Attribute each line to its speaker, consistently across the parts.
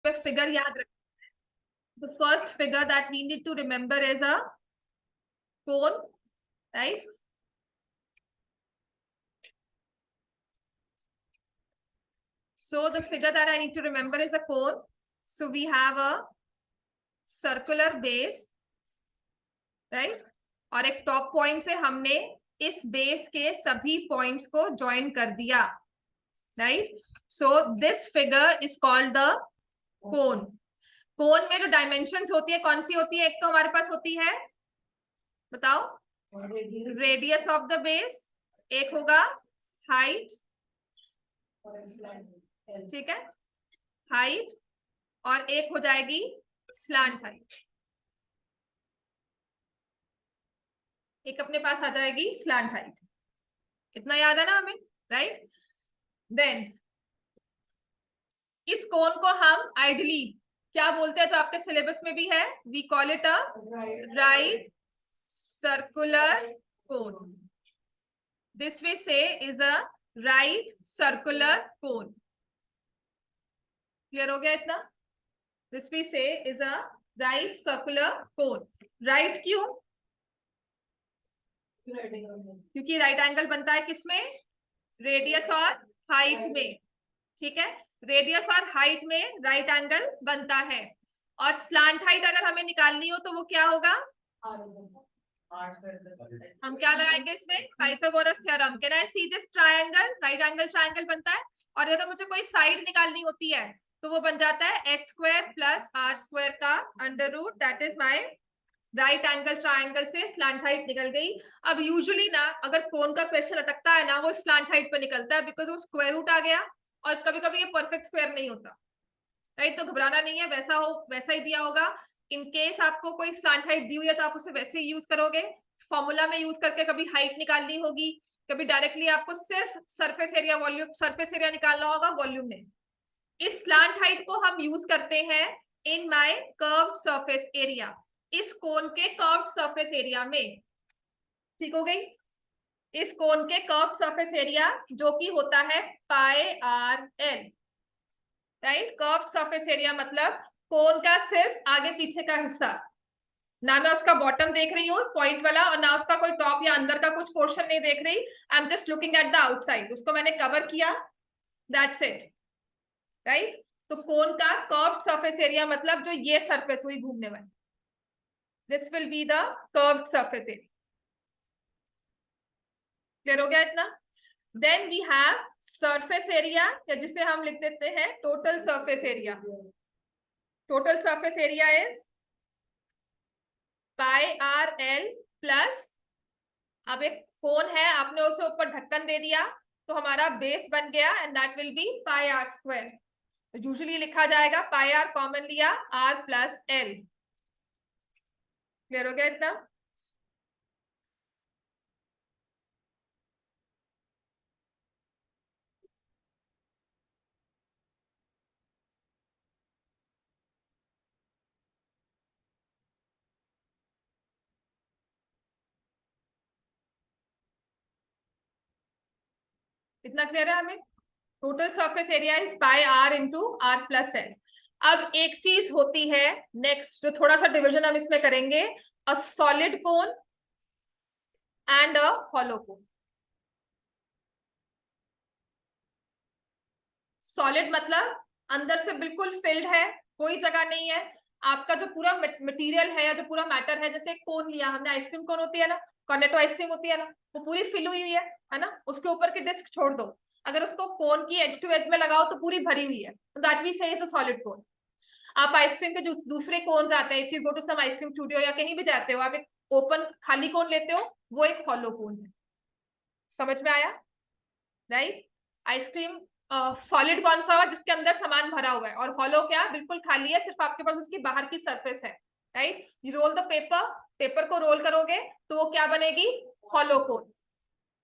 Speaker 1: पे फिगर याद रख। The first figure that we need to remember is a cone, right? So the figure that I need to remember is a cone. So we have a circular base, right? और एक top point से हमने इस base के सभी points को join कर दिया, right? So this figure is called the cone. Cone में जो डायमेंशंस होती है कौन सी होती है? एक तो हमारे पास होती है, बताओ, रेडियस ऑफ द बेस, एक होगा हाइट, ठीक है, हाइट, और एक हो जाएगी स्लांट हाइट। एक अपने पास आ जाएगी स्लांट हाइट। इतना याद है ना हमें, राइट? देन इस कोन को हम आइडली क्या बोलते हैं, जो आपके सिलेबस में भी है? We call it a right circular cone. This way से is a right circular cone. Clear हो गया इतना? दिस वे से is a right circular cone. Right क्यों? क्योंकि राइट एंगल बनता है किसमें? रेडियस और हाइट में, ठीक है? रेडियस और हाइट में राइट एंगल बनता है। और स्लांट हाइट अगर हमें निकालनी हो तो वो क्या होगा? हम क्या लगाएंगे इसमें? Pythagoras theorem. Can I see this triangle? Right angle triangle बनता है। और अगर मुझे कोई साइड निकालनी होती है तो वो बन जाता है x square plus r square का under root, that is my right angle triangle से स्लांट हाइट निकल गई। अब यूजुअली ना अगर कोन का क्वेश्चन अटकता है ना, वो स्लांट हाइट पे निकलता है, बिकॉज वो स्क्वायर रूट आ गया और कभी कभी ये परफेक्ट स्क्वायर नहीं होता, राइट? तो घबराना नहीं है, वैसा हो वैसा ही दिया होगा। इन केस आपको कोई स्लांट हाइट दी हुई है तो आप उसे वैसे ही यूज करोगे। फॉर्मूला में यूज करके कभी हाइट निकालनी होगी, कभी डायरेक्टली आपको सिर्फ surface area volume, surface area निकालना होगा वॉल्यूम में। इस स्लांट हाइट को हम यूज करते हैं in my curved surface area, इस कोन के कर्व्ड सरफेस एरिया में। ठीक हो गई? इस कोन के कर्व्ड सरफेस एरिया जो कि होता है pi are l, right? Curved surface area मतलब कोन का सिर्फ आगे पीछे का हिस्सा, ना मैं उसका बॉटम देख रही हूँ पॉइंट वाला, और ना उसका कोई टॉप या अंदर का कुछ पोर्शन नहीं देख रही। I am just looking at the outside, उसको मैंने कवर किया, दैट्स इट, राइट? तो कोन का कर्व्ड सरफेस एरिया मतलब जो ये सरफेस हुई घूमने वाली, this will be the curved surface area. Clear हो गया इतना? Then we have surface area, या जिसे हम लिख देते हैं total surface area. Total surface area is pi R L plus, अब एक कोन है, आपने उसे ऊपर ढक्कन दे दिया तो हमारा बेस बन गया, and that will be pi are square. Usually लिखा जाएगा पाई आर कॉमन लिया, आर प्लस एल। क्लियर हो गया इतना? इतना क्लियर है हमें? Total surface area is pi r into r plus l. अब एक चीज होती है नेक्स्ट, जो थोड़ा सा डिविजन हम इसमें करेंगे, अ solid cone and a hollow cone. Solid मतलब अंदर से बिल्कुल फिल्ड है, कोई जगह नहीं है, आपका जो पूरा मटेरियल है या जो पूरा मैटर है, जैसे कोन लिया हमने, आइसक्रीम कोन होती है ना, कॉर्नेटो आइसक्रीम होती है ना, वो पूरी फिल हुई हुई है ना, उसके ऊपर की डिस्क छोड़ दो, अगर उसको कोन की एज टू एज में लगाओ तो पूरी भरी हुई है, तो that we say is a solid cone. आप आइसक्रीम के जो दूसरे कोन्स आते हैं, if you go to some ice cream studio या कहीं भी जाते हो, आप एक ओपन खाली कोन लेते हो, वो एक हॉलो कोन है। समझ में आया, राइट? आइसक्रीम सॉलिड कौन सा हुआ? जिसके अंदर सामान भरा हुआ है, और हॉलो क्या? बिल्कुल खाली है, सिर्फ आपके पास उसकी बाहर की सरफेस है, right? You roll the paper, paper को रोल करोगे तो वो क्या बनेगी? Hollow cone.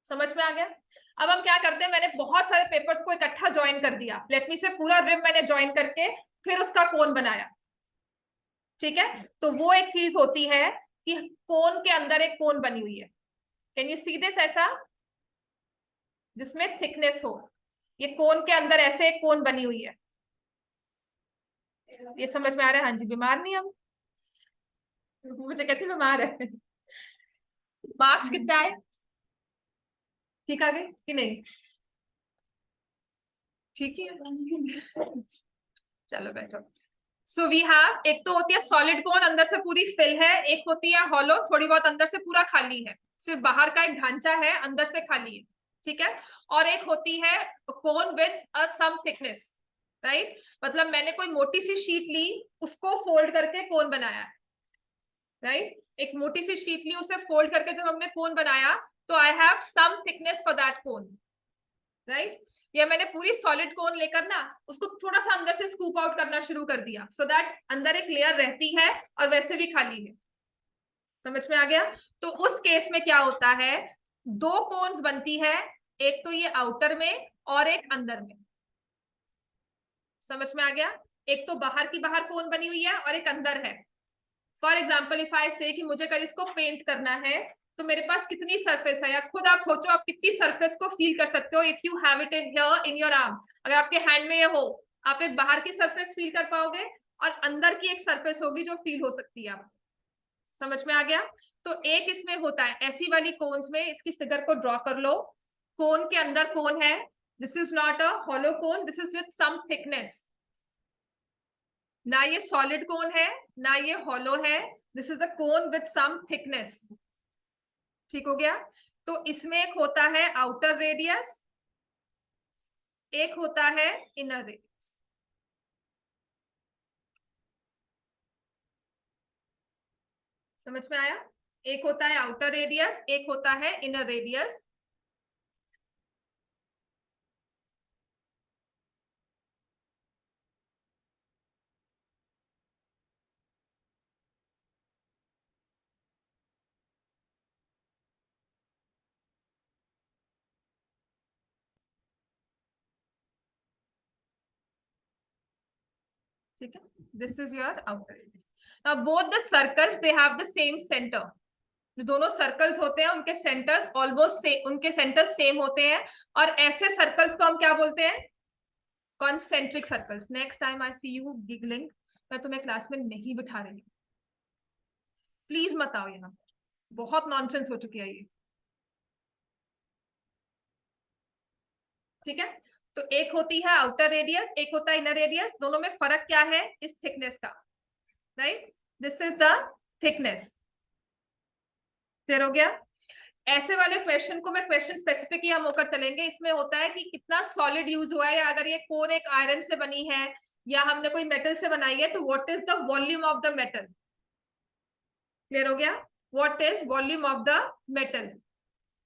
Speaker 1: समझ में आ गया? अब हम क्या करते हैं, मैंने बहुत सारे पेपर्स को इकट्ठा ज्वाइन कर दिया, लेट मी से पूरा रिम मैंने ज्वाइन करके फिर उसका कोन बनाया, ठीक है? तो वो एक चीज होती है कि कोन के अंदर एक कोन बनी हुई है। Can you see this? ऐसा जिसमें थिकनेस हो, ये कोन के अंदर ऐसे एक कोन बनी हुई है, ये समझ में आ रहा है? हाँ जी, बीमार नहीं हम, मुझे कहती बीमार है। मार्क्स कितने आए? ठीक आ गए कि नहीं? ठीक ही है। चलो बैठो। सो वी हैव, एक तो होती है सॉलिड कोन, अंदर से पूरी फिल है, एक होती है हॉलो, थोड़ी बहुत अंदर से पूरा खाली है, सिर्फ बाहर का एक ढांचा है, अंदर से खाली है, ठीक है। और एक होती है कोन विद सम थिकनेस, राइट, मतलब मैंने कोई मोटी सी शीट ली, उसको फोल्ड करके कोन बनाया है, राइट, एक मोटी सी शीट ली, उसे फोल्ड करके जब हमने कोन बनाया, तो I have some thickness for that cone, right. या मैंने पूरी सॉलिड कोन लेकर ना उसको थोड़ा सा अंदर से स्कूप आउट करना शुरू कर दिया, सो दैट अंदर एक लेयर रहती है और वैसे भी खाली है। समझ में आ गया? तो उस केस में क्या होता है, दो कोन्स बनती है, एक तो ये आउटर में और एक अंदर में। समझ में आ गया? एक तो बाहर की बाहर कोन बनी हुई है और एक अंदर है। फॉर एग्जाम्पल इफ आई से कि मुझे कल इसको पेंट करना है, तो मेरे पास कितनी सरफेस है, या खुद आप सोचो आप कितनी सरफेस को फील कर सकते हो if you have it here in your arm. अगर आपके हैंड में ये हो, आप एक बाहर की सरफेस फील कर पाओगे और अंदर की एक सरफेस होगी जो फील हो सकती है आप। समझ में आ गया? तो एक इसमें होता है ऐसी वाली कोन्स में, इसकी फिगर को ड्रॉ कर लो, कोन के अंदर कोन है, this is not a hollow cone, this is with some thickness, ना ये सॉलिड कोन है ना ये हॉलो है, this is a cone with some thickness. ठीक हो गया? तो इसमें एक होता है आउटर रेडियस, एक होता है इनर रेडियस। समझ में आया? एक होता है आउटर रेडियस, एक होता है इनर रेडियस। ठीक है, this is your outer radius. Now both the circles they have the same centre. जो दोनों सर्कल्स होते हैं उनके सेंटर्स ऑलमोस्ट सेम, उनके सेंटर्स सेम होते हैं, और ऐसे सर्कल्स को हम क्या बोलते हैं? Concentric circles. Next time I see you giggling, मैं तुम्हें क्लास में नहीं बिठा रही, प्लीज मत आओ यहाँ, बहुत नॉनसेंस हो चुकी है ये। ठीक है, तो एक होती है आउटर रेडियस, एक होता है इनर रेडियस, दोनों में फर्क क्या है? इस थिकनेस का, right, this is the thickness. Clear हो गया? ऐसे वाले क्वेश्चन को मैं क्वेश्चन स्पेसिफिक ही हम होकर चलेंगे। इसमें होता है कि कितना सॉलिड यूज हुआ है, या अगर ये कोर एक आयरन से बनी है या हमने कोई मेटल से बनाई है, तो what is the volume of the metal. Clear हो गया? What is volume of the metal?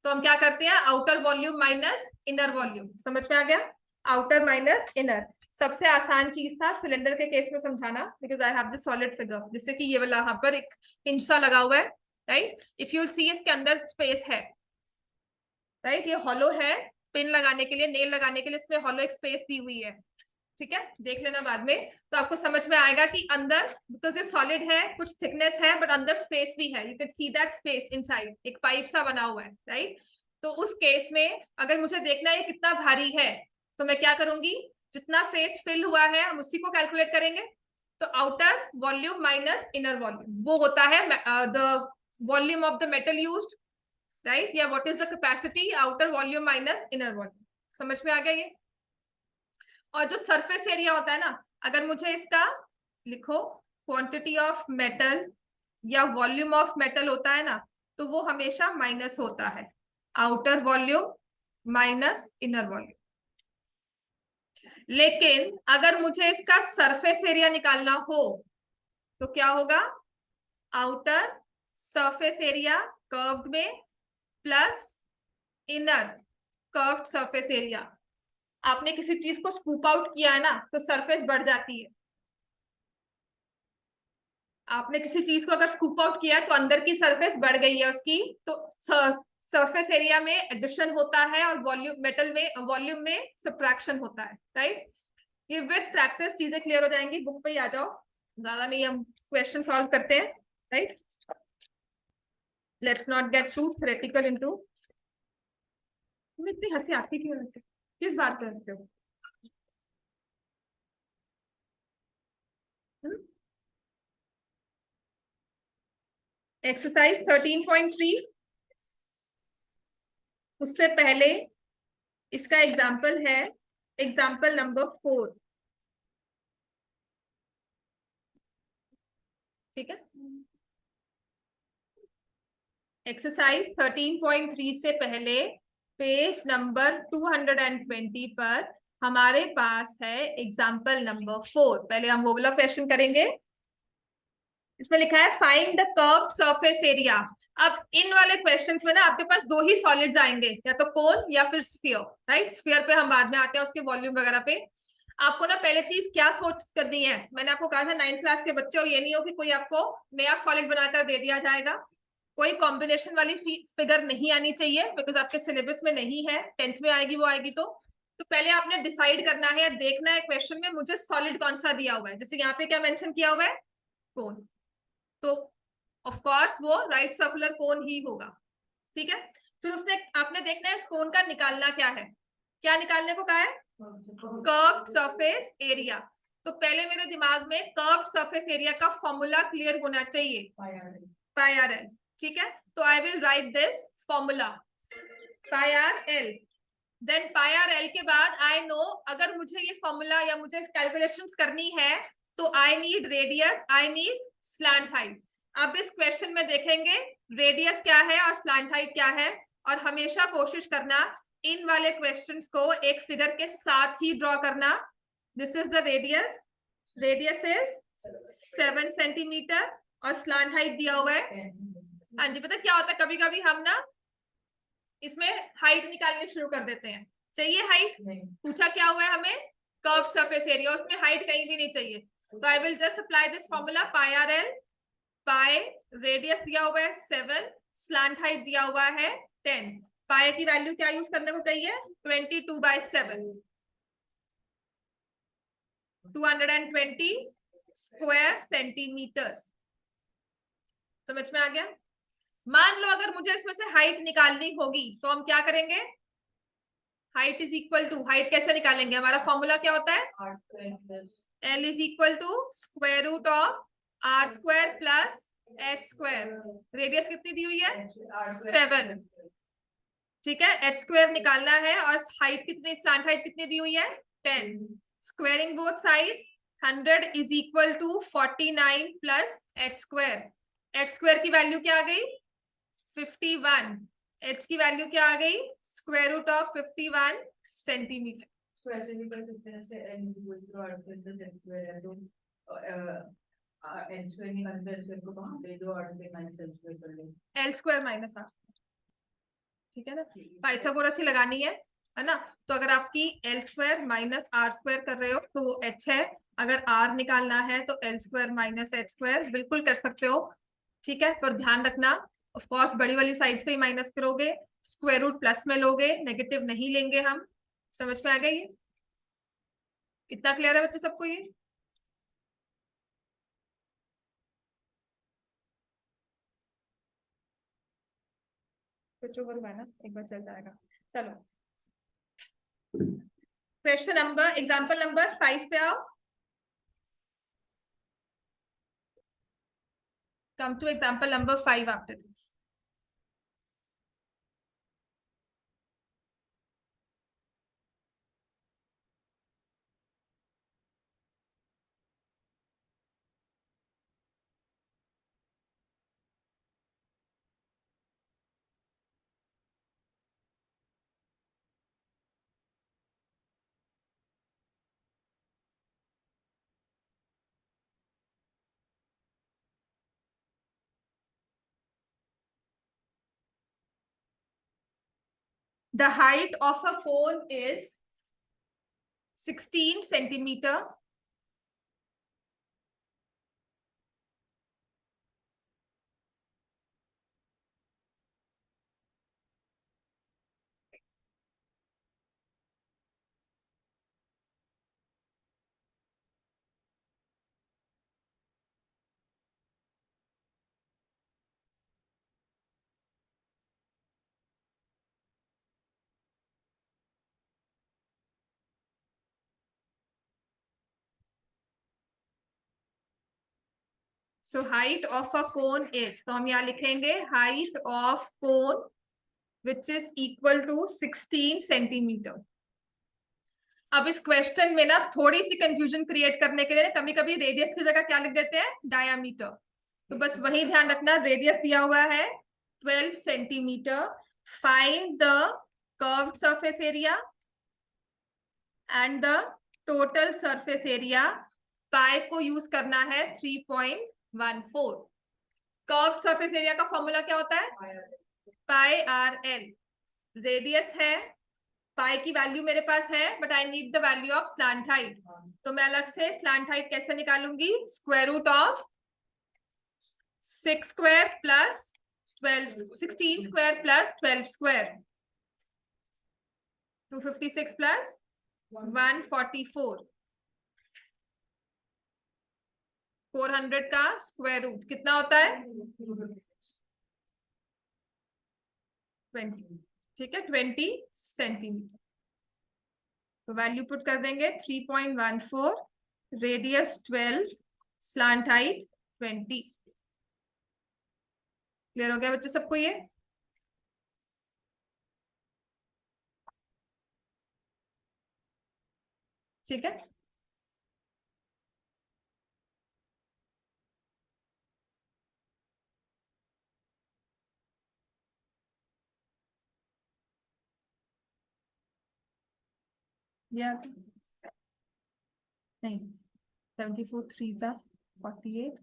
Speaker 1: तो हम क्या करते हैं, outer volume minus inner volume. समझ में आ गया? Outer minus inner. सबसे आसान चीज था सिलेंडर के केस में समझाना, because I have the solid figure, जिससे कि ये वाला यहाँ पर एक हिंज सा लगा हुआ है, राइट, इफ यू सी इसके अंदर स्पेस है, राइट, ये हॉलो है, पिन लगाने के लिए, नेल लगाने के लिए इसमें हॉलो एक स्पेस दी हुई है। ठीक है, देख लेना बाद में, तो आपको समझ में आएगा कि अंदर, बिकॉज ये सॉलिड है, कुछ थिकनेस है, बट अंदर स्पेस भी है, you can see that space inside, एक पाइप सा बना हुआ है, राइट। तो उस केस में अगर मुझे देखना है कितना भारी है, तो मैं क्या करूंगी, जितना फेस फिल हुआ है हम उसी को कैलकुलेट करेंगे। तो outer volume minus inner volume, वो होता है the volume of the metal used, right, या what is the capacity, outer volume minus inner volume. समझ में आ गया ये? और जो सरफेस एरिया होता है ना, अगर मुझे इसका लिखो, क्वांटिटी ऑफ मेटल या वॉल्यूम ऑफ मेटल होता है ना, तो वो हमेशा माइनस होता है, outer volume minus inner volume. लेकिन अगर मुझे इसका सरफेस एरिया निकालना हो, तो क्या होगा, आउटर सरफेस एरिया कर्व्ड में plus inner curved surface area. आपने किसी चीज को स्कूप आउट किया है ना, तो सरफेस बढ़ जाती है। आपने किसी चीज को अगर स्कूप आउट किया है तो अंदर की सरफेस बढ़ गई है उसकी, तो सरफेस एरिया में एडिशन होता है और वॉल्यूम, मेटल में वॉल्यूम में सब्ट्रैक्शन होता है, राइट। ये विद प्रैक्टिस चीजें क्लियर हो जाएंगी, बुक पे ही आ जाओ, ज्यादा नहीं, हम क्वेश्चन सॉल्व करते हैं, right. Let's not get to theoretical into. तुम्हें इतनी हंसी आती क्यों है? किस बात पे हंसते हो? एक्सरसाइज 13.3, उससे पहले इसका एग्जाम्पल है एग्जाम्पल नंबर 4। ठीक है, एक्सरसाइज 13.3 से पहले पेज नंबर 220 पर हमारे पास है एग्जाम्पल नंबर 4। पहले हम वो वाला क्वेश्चन करेंगे। इसमें लिखा है find the curve surface area. अब इन वाले क्वेश्चंस में ना आपके पास दो ही सॉलिड्स आएंगे, या तो कोन या फिर स्फीयर। राइट, स्फीयर पे हम बाद में आते हैं, उसके वॉल्यूम वगैरह पे। आपको ना पहले चीज क्या सोच करनी है, मैंने आपको कहा था 9th क्लास के बच्चे हो, ये नहीं हो कि कोई आपको नया सॉलिड बनाकर दे दिया जाएगा। कोई कॉम्बिनेशन वाली फिगर नहीं आनी चाहिए, बिकॉज आपके सिलेबस में नहीं है। 10th में आएगी वो आएगी तो पहले आपने डिसाइड करना है, देखना है क्वेश्चन में मुझे सॉलिड कौन सा दिया हुआ है। जैसे यहाँ पे क्या मेंशन किया हुआ है, कोन, तो ऑफ कोर्स वो राइट सर्कुलर कोन ही होगा। ठीक है, फिर उसने आपने देखना है इस कोन का निकालना क्या है। क्या निकालने को कहा है, कर्व्ड सरफेस एरिया। तो पहले मेरे दिमाग में कर्व्ड सरफेस एरिया का फॉर्मूला क्लियर होना चाहिए, पाई आर एल। ठीक है, तो I will write this formula pi are L. Then pi are L के बाद आई नो, अगर मुझे ये फॉर्मूला या मुझे कैलकुलेशंस करनी है तो I need radius, I need slant height. अब इस क्वेश्चन में देखेंगे रेडियस क्या है और स्लैंट हाइट क्या है, और हमेशा कोशिश करना इन वाले क्वेश्चंस को एक फिगर के साथ ही ड्रॉ करना। This is the radius, radius is 7 centimetre और स्लैंट हाइट दिया हुआ है। हाँ जी, पता क्या होता है, कभी कभी हम ना इसमें हाइट निकालनी शुरू कर देते हैं। चाहिए हाइट, पूछा क्या हुआ है हमें, कर्व्ड सरफेस एरिया, उसमें हाइट कहीं भी नहीं चाहिए। तो I will just apply this formula pi R L. Pi, radius दिया हुआ है 7, स्लैंट हाइट दिया हुआ है 10। पाई की वैल्यू क्या यूज करने को कही है, 22/7, 220 स्क्वायर सेंटीमीटर्स। समझ में आ गया। मान लो अगर मुझे इसमें से हाइट निकालनी होगी तो हम क्या करेंगे, height is equal to, height कैसे निकालेंगे, हमारा फॉर्मूला क्या होता है, L is equal to square root of R square plus H square. Radius कितनी दी हुई है, 7। ठीक है, एच स्क्वायर निकालना है और हाइट कितनी, स्लैंट हाइट कितनी दी हुई है, 10। Squaring both sides, 100 is equal to 49 plus H square. H square की वैल्यू क्या आ गई, 51। एच की वैल्यू क्या आ गई, square root of 51 centimeter. L square minus R, ठीक है ना, पाइथागोरस ही लगानी है ना। तो अगर आपकी L square minus R square कर रहे हो तो वो एच है, अगर आर निकालना है तो L square minus H square, बिल्कुल कर सकते हो। ठीक है, पर ध्यान रखना ऑफ कोर्स बड़ी वाली साइड से ही माइनस करोगे, स्क्वायर रूट प्लस में लोगे, नेगेटिव नहीं लेंगे हम। समझ में आ गया ये, इतना क्लियर है बच्चे सबको ये। कुछ और हुआ ना, एक बार चल जाएगा। चलो क्वेश्चन नंबर, एग्जांपल नंबर 5 पे आओ। Come to example number 5 after this. The height of a cone is 16 centimeter. So height of a cone is, तो हम यहाँ लिखेंगे height of cone which is equal to 16 centimeter. अब इस question में ना थोड़ी सी कंफ्यूजन क्रिएट करने के लिए कभी कभी रेडियस की जगह क्या लिख देते हैं, डायामीटर। तो बस वही ध्यान रखना, रेडियस दिया हुआ है 12 centimeter. Find the curved surface area and the total surface area. Pi को यूज करना है 3.14। कर्व्ड सरफेस एरिया का फॉर्मूला क्या होता है, पाई आर एल। रेडियस है, पाई की वैल्यू मेरे पास है, but I need the value of slant height. तो मैं अलग से स्लैंट हाइट कैसे निकालूंगी, square root of 6 square plus 12, 16 square plus 12 square, 256 plus 144, 400 का स्क्वायर रूट कितना होता है 20, ठीक है 20 सेंटीमीटर। तो वैल्यू पुट कर देंगे 3.14, रेडियस 12, स्लैंट हाइट 20। क्लियर हो गया बच्चे सबको ये? ठीक है, या नहीं 74 3 जा 48,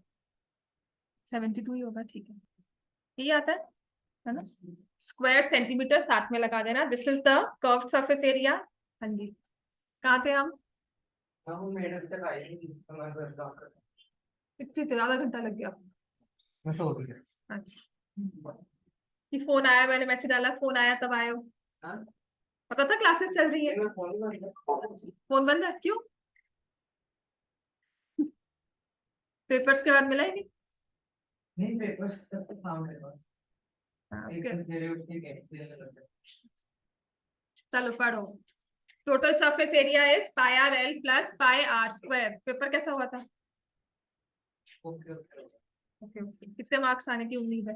Speaker 1: 72 ही होगा, ठीक है यही आता है ना। स्क्वायर सेंटीमीटर साथ में लगा देना। This is the curved surface area. हाँ जी, कहाँ थे हम?
Speaker 2: मैडम तक आई थी, हमारे घर का
Speaker 1: इतनी देर, आधा घंटा लग गया।
Speaker 2: मैं सो गया।
Speaker 1: अच्छा, कि फोन आया, मैंने मैसेज डाला, फोन आया तब आए हो?
Speaker 2: हाँ?
Speaker 1: पता था क्लासेस चल रही है? फोन बंद है क्यों? पेपर्स के बाद मिला ही नहीं?
Speaker 2: नहीं, पेपर्स सब काम है बस।
Speaker 1: हाँ,
Speaker 2: एक
Speaker 1: उसके
Speaker 2: दिन तेरे उठ के कहते
Speaker 1: चलो पढ़ो। Total surface area is pi R L plus pi are square. Paper कैसा हुआ था?
Speaker 2: Okay okay
Speaker 1: okay okay. कितने मार्क्स आने की उम्मीद है?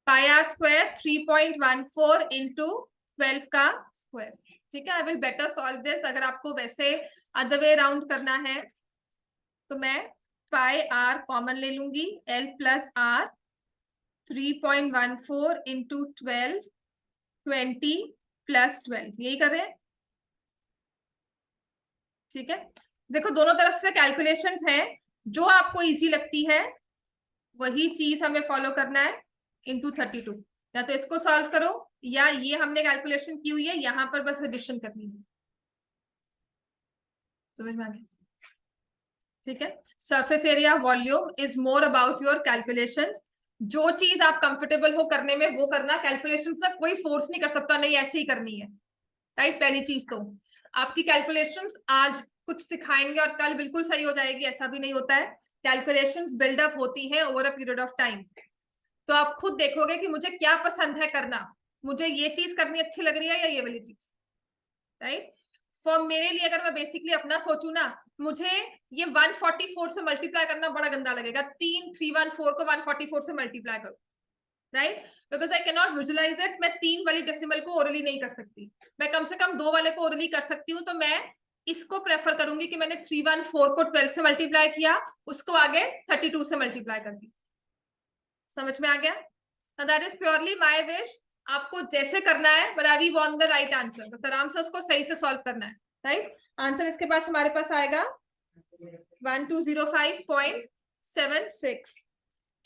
Speaker 1: पाई आर स्क्वायर 3.14 इंटू 12 का स्क्वायर। ठीक है, I will better solve this. अगर आपको वैसे अदर वे राउंड करना है तो मैं पाई आर कॉमन ले लूंगी, L plus R 3.14 into 12, 20 plus 12, यही कर रहे हैं। ठीक है, देखो दोनों तरफ से कैलकुलेशंस है, जो आपको इजी लगती है वही चीज हमें फॉलो करना है। इंटू 32, या तो इसको सॉल्व करो या ये हमने कैलकुलेशन की हुई है यहाँ पर बस एडिशन करनी है। समझ में आ गया? ठीक है, surface area volume is more about your calculations. जो चीज आप कंफर्टेबल हो करने में वो करना, कैलकुलेशंस ना कोई फोर्स नहीं कर सकता, नहीं ऐसे ही करनी है। राइट, पहली चीज तो आपकी कैलकुलेशंस आज कुछ सिखाएंगे और कल बिल्कुल सही हो जाएगी, ऐसा भी नहीं होता है। कैलकुलेशंस बिल्डअप होती हैं over a period of time. तो आप खुद देखोगे कि मुझे क्या पसंद है करना, मुझे ये चीज करनी अच्छी लग रही है या ये वाली चीज। राइट, फॉर मेरे लिए अगर मैं बेसिकली अपना सोचूं ना, मुझे ये 144 से मल्टीप्लाई करना बड़ा गंदा लगेगा। 3,314 को 144 से मल्टीप्लाई करो, right, because I can not visualize it. मैं 3 वाली डेसिमल को ओरली नहीं कर सकती, मैं कम से कम 2 वाले को ओरली कर सकती हूँ। तो मैं इसको प्रेफर करूंगी कि मैंने 314 को 12 से मल्टीप्लाई किया, उसको आगे 32 से मल्टीप्लाई कर दी। समझ में आ गया? That is purely my wish, आपको जैसे करना है, but I want the right answer. बस आराम से उसको सही से सॉल्व करना है। राइट, आंसर इसके पास हमारे पास आएगा 1205.76,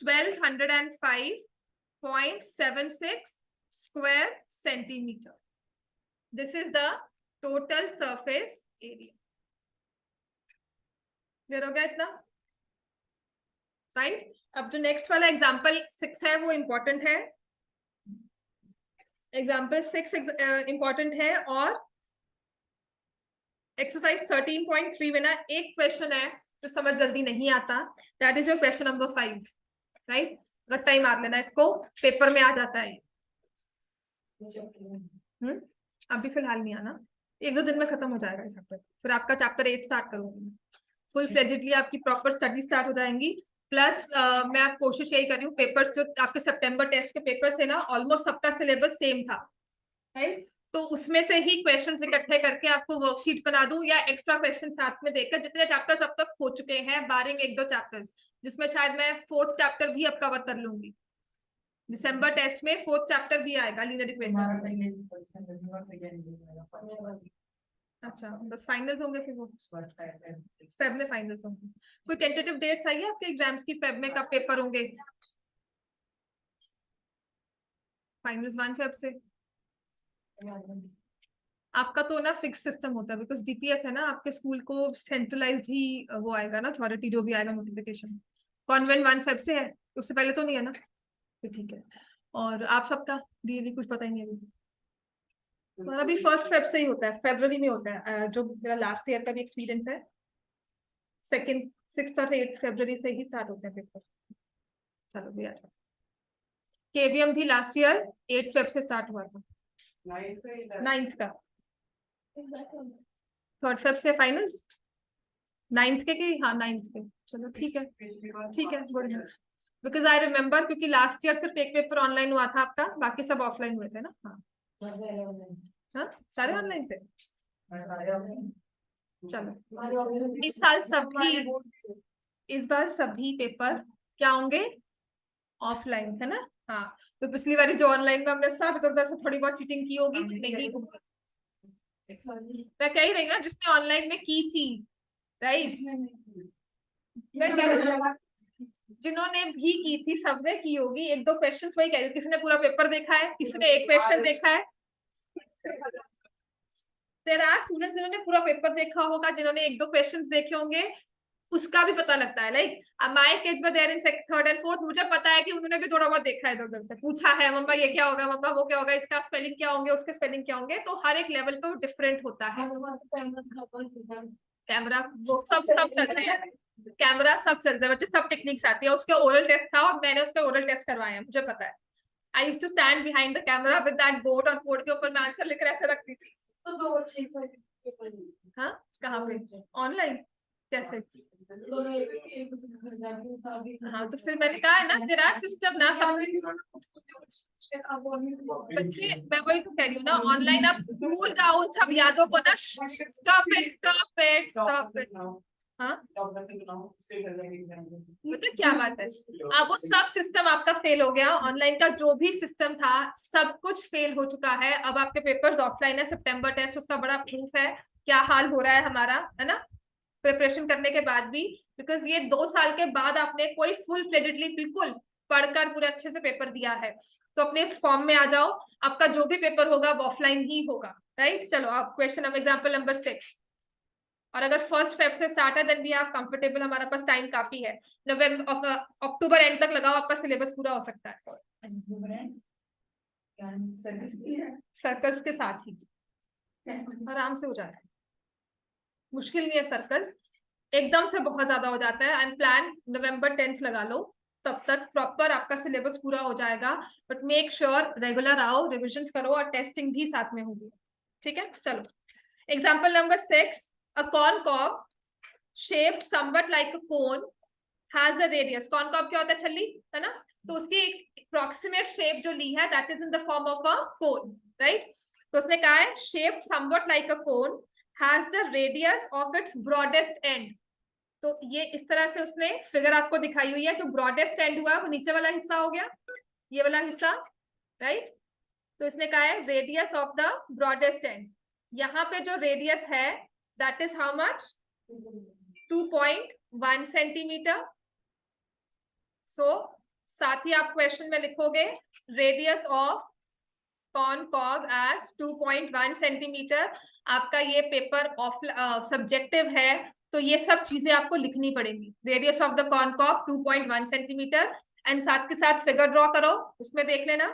Speaker 1: 1205.76 square centimeter. This is the total surface area. Clear हो गया इतना? राइट, अब जो नेक्स्ट वाला एग्जांपल 6 है वो इंपॉर्टेंट है। एग्जांपल 6 इंपॉर्टेंट है, और एक्सरसाइज 13.3 में ना एक क्वेश्चन है जो समझ जल्दी नहीं आता, that is your question number 5। Right, अगर टाइम मार लेना, इसको पेपर में आ जाता है। अभी फिलहाल नहीं आना, 1-2 दिन में खत्म हो जाएगा चैप्टर, फिर आपका चैप्टर 8 स्टार्ट करूंगी, फुल फ्लेजेडली आपकी प्रॉपर स्टडी स्टार्ट हो जाएंगी। प्लस मैं आप कोशिश यही कर रही हूँ, पेपर्स जो आपके सितंबर टेस्ट के पेपर थे ना, ऑलमोस्ट सबका सिलेबस सेम था, राइट? तो उसमें से ही क्वेश्चंस इकट्ठे करके आपको वर्कशीट्स बना दूं, या एक्स्ट्रा क्वेश्चन साथ में देकर, जितने चैप्टर्स अब तक हो चुके हैं बारिंग 1-2 चैप्टर्स, जिसमें शायद मैं 4th चैप्टर भी अब कवर कर लूंगी। दिसंबर टेस्ट में 4th चैप्टर भी आएगा, लीनियर इक्वेशंस। अच्छा, बस फाइनल्स होंगे फिर वो फेब में फाइनल्स होंगे। कोई टेंटेटिव डेट्स आई है आपके एग्जाम्स की, फेब में कब पेपर होंगे? फाइनल्स 1 फेब से। आपका तो ना फिक्स सिस्टम होता है, बिकॉज डीपीएस है ना, आपके स्कूल को सेंट्रलाइज्ड ही वो आएगा ना, अथॉरिटी जो भी आएगा नोटिफिकेशन। कॉन्वेंट 1 फेब से है, उससे पहले तो नहीं है ना, तो ठीक है। और आप सबका डीएवी कुछ पता ही नहीं है अभी, और अभी 1 फेब से ही होता है, फरवरी में होता है, जो मेरा लास्ट ईयर का भी एक्सपीरियंस है, 2nd 6th और 8th फरवरी से ही स्टार्ट होते हैं पेपर। चलो भी आ जाओ। केवीएम भी लास्ट ईयर 8th फेब से स्टार्ट हुआ था, 9th का, 3rd फेब से फाइनल्स, 9th के हाँ 9th के। चलो ठीक है, ठीक है, गुड। बिकॉज आई रिमेम्बर, क्योंकि लास्ट ईयर सिर्फ एक पेपर ऑनलाइन हुआ था आपका, बाकी सब ऑफलाइन हुए थे ना। हाँ हाँ, सारे ऑनलाइन थे। चलो, इस बार सभी पेपर क्या होंगे? ऑफलाइन, है ना? हाँ, तो पिछली बार जो ऑनलाइन में हमने सब इधर उधर से थोड़ी बहुत चीटिंग की होगी, नहीं होगी। मैं कह ही रही हूँ, जिसने ऑनलाइन में की थी, राइट? जिन्होंने भी की थी सबने की होगी। 1-2 क्वेश्चन वही कह रही हूँ, किसी ने पूरा पेपर देखा है, किसी ने एक क्वेश्चन देखा है। देयर आर स्टूडेंट्स जिन्होंने पूरा पेपर देखा होगा, जिन्होंने 1-2 क्वेश्चंस देखे होंगे, उसका भी पता लगता है। Like my kids were there in 3rd and 4th, मुझे पता है कि उन्होंने भी थोड़ा बहुत देखा है, इधर उधर से पूछा है, मम्मा ये क्या होगा, मम्मा वो क्या होगा, इसका स्पेलिंग क्या होंगे, उसके स्पेलिंग क्या होंगे। तो हर एक लेवल पे वो डिफरेंट होता है। कैमरा वो सब चलते हैं, कैमरा सब चलता है, बच्चे सब टेक्निक्स आती है। उसके ओरल टेस्ट था और मैंने उसके ओरल टेस्ट करवाए हैं, मुझे पता है। I used to stand behind the camera with that board, और बोर्ड के ऊपर मैं आंसर लिख कर ऐसे रखती थी। हाँ, कहाँ पे? ऑनलाइन कैसे? हाँ, तो फिर मैंने कहा है ना, तेरा सिस्टम ना सब बच्चे, मैं वही तो कह रही हूँ ना, ऑनलाइन आप भूल जाओ सब यादों को ना। Stop it, stop it, stop it. हाँ, पता क्या बात है, अब वो सब सिस्टम आपका फेल हो गया। ऑनलाइन का जो भी सिस्टम था सब कुछ फेल हो चुका है। अब आपके पेपर्स ऑफलाइन है, सितंबर टेस्ट, उसका बड़ा प्रूफ है क्या हाल हो रहा है हमारा, है ना, प्रिपरेशन करने के बाद भी। बिकॉज ये 2 साल के बाद आपने कोई फुल फ्लेजेडली बिल्कुल पढ़कर पूरे अच्छे से पेपर दिया है, तो अपने इस फॉर्म में आ जाओ। आपका जो भी पेपर होगा वो ऑफलाइन ही होगा, राइट? चलो, आप क्वेश्चन ऑफ एग्जाम्पल नंबर 6, और अगर 1st फेब से स्टार्ट है देन वी आर कंफर्टेबल, हमारे पास टाइम काफी है। नवंबर अक्टूबर एंड तक लगाओ, आपका सिलेबस पूरा हो सकता है सर्कल्स के साथ ही, आराम से हो जाता है। मुश्किल नहीं है सर्कल्स, एकदम से बहुत ज्यादा हो जाता है। I am plan November 10th लगा लो, तब तक प्रॉपर आपका सिलेबस पूरा हो जाएगा। बट मेक श्योर रेगुलर आओ, रिविजन करो, और टेस्टिंग भी साथ में होगी, ठीक है? चलो, example number 6, a concave shaped somewhat like a cone has a radius। concave क्या होता है? छल्ली, है ना? तो उसकी approximate shape जो ली है that is in the form of a cone, right? तो उसने कहा है shaped somewhat like a cone has the radius of its broadest end। तो ये इस तरह से उसने फिगर आपको दिखाई हुई है। जो ब्रॉडेस्ट एंड हुआ वो नीचे वाला हिस्सा हो गया, ये वाला हिस्सा, राइट? तो इसने कहा है radius of the broadest end. यहाँ पे जो रेडियस है that is how much? 2.1 centimeter. So साथ ही आप क्वेश्चन में लिखोगे radius of concave edge 2.1 centimeter. आपका ये पेपर ऑफ सब्जेक्टिव है, तो ये सब चीजें आपको लिखनी पड़ेंगी। Radius of the concave 2.1 centimeter, and साथ के साथ फिगर ड्रॉ करो, उसमें देख लेना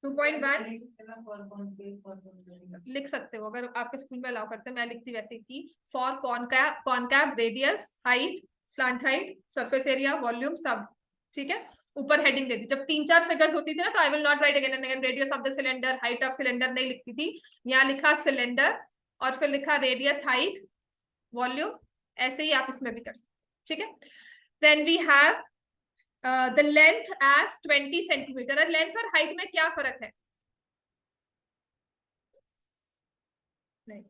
Speaker 1: 2.1 लिख सकते हो अगर आपके स्कूल में अलाउ करते हैं। मैं लिखती वैसे की for concave radius, height, slant height, surface area, volume, सब ठीक है। ऊपर हेडिंग देती, जब 3-4 फिगर्स होती थी ना, तो I will not right again and again radius of the cylinder, height of cylinder नहीं लिखती थी। यहाँ लिखा सिलेंडर, और फिर लिखा रेडियस, हाइट, वॉल्यूम, ऐसे ही आप इसमें भी कर सकते, ठीक है। Then we have the length as 20 centimeter. Length और हाइट में क्या फर्क है? नहीं,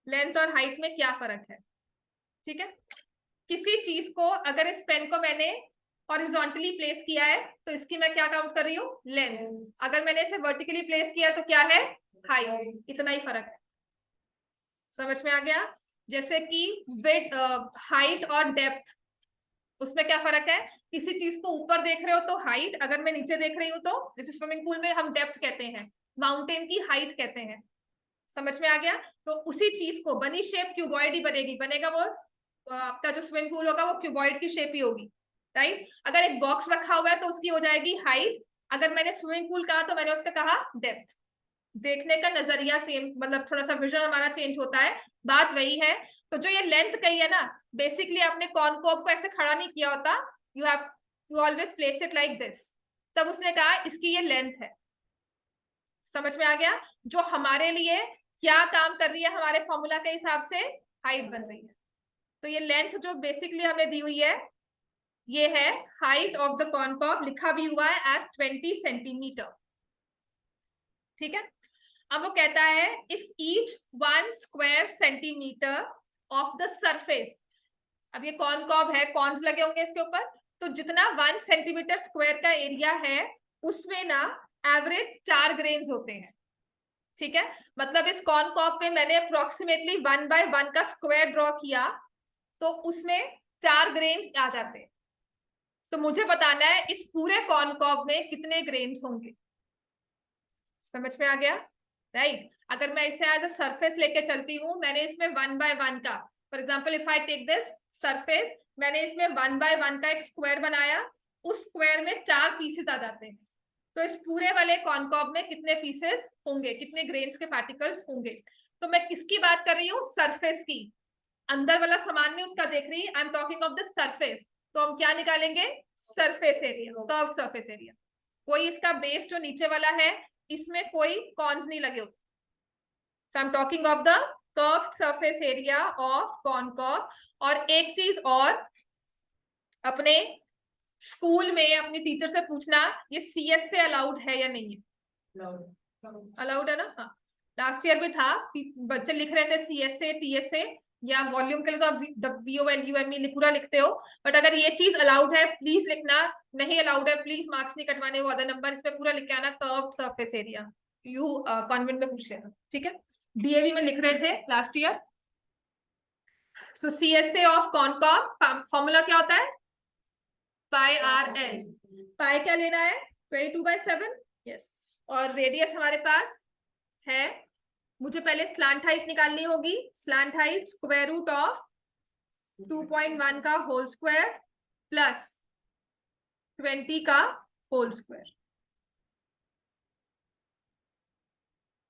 Speaker 1: लेंथ और हाइट में क्या फर्क है? ठीक है, किसी चीज को अगर इस पेन को मैंने हॉरिजॉन्टली प्लेस किया है तो इसकी मैं क्या काउंट कर रही हूँ? लेंथ। अगर मैंने इसे वर्टिकली प्लेस किया तो क्या है? हाइट। इतना ही फर्क है, समझ में आ गया? जैसे कि विड्थ, हाइट और डेप्थ, उसमें क्या फर्क है? किसी चीज को ऊपर देख रहे हो तो हाइट, अगर मैं नीचे देख रही हूँ तो, जैसे स्विमिंग पूल में हम डेप्थ कहते हैं, माउंटेन की हाइट कहते हैं। समझ में आ गया? तो उसी चीज को बनी शेप क्यूबॉइड ही बनेगी, बनेगा वो आपका जो स्विमिंग पूल होगा वो क्यूबॉइड की शेप ही होगी, राइट। अगर एक बॉक्स रखा हुआ है तो उसकी हो जाएगी हाइट, अगर मैंने स्विमिंग पूल कहा तो मैंने उसका कहा डेप्थ। देखने का नजरिया सेम, मतलब थोड़ा सा विजन हमारा चेंज होता है, बात वही है। तो जो ये लेंथ कही है ना, बेसिकली आपने कॉनकॉब को ऐसे खड़ा नहीं किया होता, you always place it like this, तब उसने कहा इसकी ये लेंथ है। समझ में आ गया? जो हमारे लिए क्या काम कर रही है हमारे फॉर्मूला के हिसाब से? हाइट बन रही है। तो ये लेंथ जो बेसिकली हमें दी हुई है, ये है हाइट ऑफ द कॉनकॉब, लिखा भी हुआ है एज 20 सेंटीमीटर, ठीक है। अब वो कहता है if each 1 square centimetre of the surface, अब ये कॉनकॉब है, कॉन्स लगे होंगे इसके ऊपर, तो जितना 1 सेंटीमीटर स्क्वायर का एरिया है उसमें ना एवरेज 4 ग्रेन्स होते हैं, ठीक है। मतलब इस कॉनकॉब पे मैंने अप्रोक्सीमेटली 1/1 का स्क्वायर ड्रॉ किया तो उसमें 4 ग्रेन्स आ जाते हैं। तो मुझे बताना है इस पूरे कॉनकॉब में कितने ग्रेन्स होंगे। समझ में आ गया? राइट। अगर मैं इसे एज अ सरफेस लेके चलती हूँ, मैंने इसमें 1/1 का, for example if I take this surface, मैंने इसमें 1/1 का एक स्क्वायर बनाया, उस स्क्वायर में 4 पीसेस आ जाते हैं। तो इस पूरे वाले कॉनकॉब में कितने पीसेस होंगे, कितने ग्रेन्स के पार्टिकल्स होंगे? तो मैं किसकी बात कर रही हूँ? सरफेस की। अंदर वाला सामान नहीं उसका देख रही, आई am talking of the surface. तो हम क्या निकालेंगे? Surface area, curved surface area. कोई इसका बेस जो नीचे वाला है इसमें कोई कॉन्स नहीं लगे होते, so I am talking of the curved surface area of concave. और एक चीज और, अपने स्कूल में अपनी टीचर से पूछना ये सीएस से अलाउड है या नहीं है। अलाउड है ना? हाँ, लास्ट ईयर भी था, बच्चे लिख रहे थे सीएस से, टीएस से, या वॉल्यूम के लिए तो आप VOLUME पूरा लिखते हो, बट अगर ये चीज अलाउड है प्लीज लिखना, नहीं अलाउड है प्लीज मार्क्स नहीं कटवाने, वो अदर नंबर, इस पे पूरा लिख के आना curved surface area. You convent में पूछ लेना, ठीक है। DAV में लिख रहे थे last year. So CSA of concave formula क्या होता है? पाई RL। पाई क्या लेना है? 22/7, यस। और रेडियस हमारे पास है, मुझे पहले स्लांट हाइट निकालनी होगी। Slant height square root of 2.1 का होल स्क्वायर प्लस 20 का होल स्क्वायर।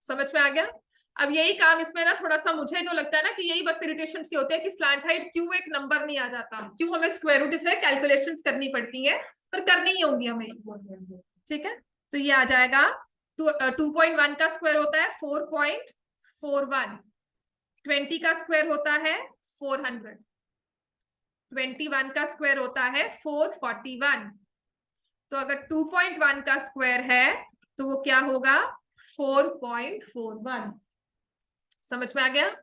Speaker 1: समझ में आ गया? अब यही काम इसमें ना, थोड़ा सा मुझे जो लगता है ना कि यही बस इरिटेशन सी होते हैं कि स्लांट हाइट क्यों एक नंबर नहीं आ जाता, क्यों हमें स्क्वायर रूट से कैलकुलेशंस करनी पड़ती है, पर करनी ही होंगी हमें, ठीक है। तो ये आ जाएगा 2.1 का स्क्वायर होता है 4.41, 20 का स्क्वायर होता है 400, 21 का स्क्वायर होता है 441। तो अगर 2.1 का स्क्वायर है तो वो क्या होगा? 4.41। समझ में आ गया?